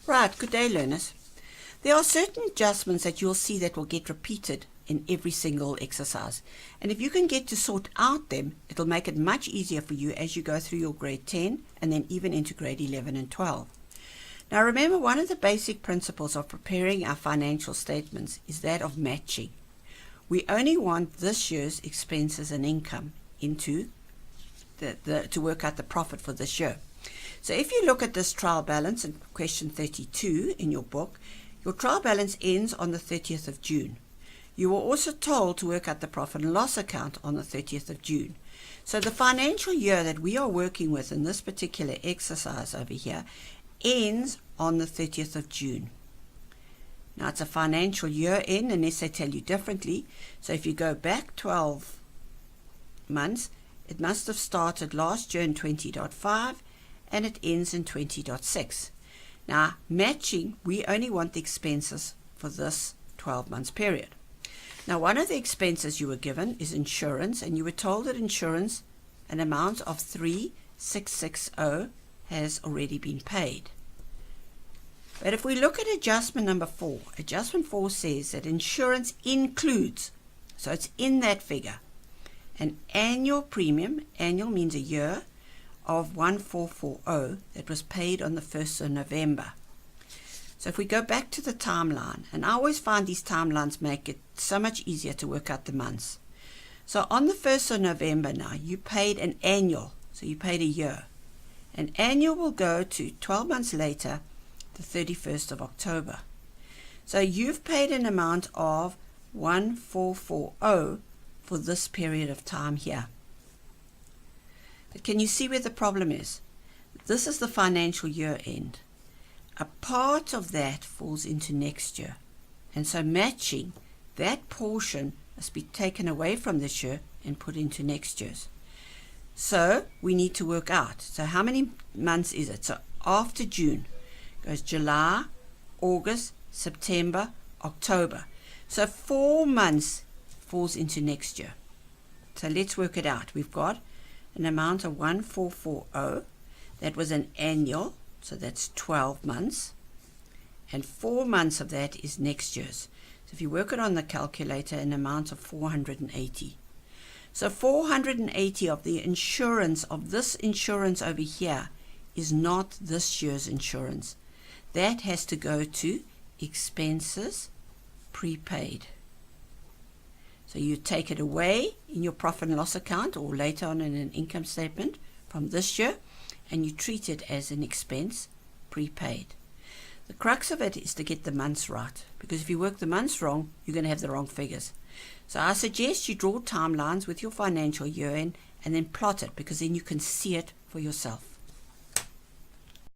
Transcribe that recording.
Right, good day learners. There are certain adjustments that you'll see that will get repeated in every single exercise. And if you can get to sort out them, it'll make it much easier for you as you go through your grade 10 and then even into grade 11 and 12. Now remember, one of the basic principles of preparing our financial statements is that of matching. We only want this year's expenses and income into to work out the profit for this year. So if you look at this trial balance in question 32 in your book, your trial balance ends on the 30th of June. You were also told to work out the profit and loss account on the 30th of June. So the financial year that we are working with in this particular exercise over here ends on the 30th of June. Now it's a financial year end unless they tell you differently. So if you go back 12 months, it must have started last year in 20.5 and it ends in 20.6. Now matching, we only want the expenses for this 12 months period. Now one of the expenses you were given is insurance, and you were told that insurance, an amount of 3,660 has already been paid. But if we look at adjustment number 4, adjustment 4 says that insurance includes, so it's in that figure, an annual premium, annual means a year, of 1,440 that was paid on the 1st of November. So if we go back to the timeline, and I always find these timelines make it so much easier to work out the months. So on the 1st of November now, you paid an annual, so you paid a year. An annual will go to 12 months later, the 31st of October. So you've paid an amount of 1,440 for this period of time here. But can you see where the problem is? This is the financial year end. A part of that falls into next year. And so matching, that portion must be taken away from this year and put into next year's. So we need to work out. So how many months is it? So after June goes July, August, September, October. So 4 months falls into next year. So let's work it out. We've got an amount of 1,440. That was an annual, so that's 12 months. And 4 months of that is next year's. So if you work it on the calculator, an amount of 480. So 480 of the insurance, of this insurance over here, is not this year's insurance. That has to go to expenses prepaid. So you take it away in your profit and loss account or later on in an income statement from this year, and you treat it as an expense prepaid. The crux of it is to get the months right, because if you work the months wrong, you're going to have the wrong figures. So I suggest you draw timelines with your financial year end and then plot it, because then you can see it for yourself.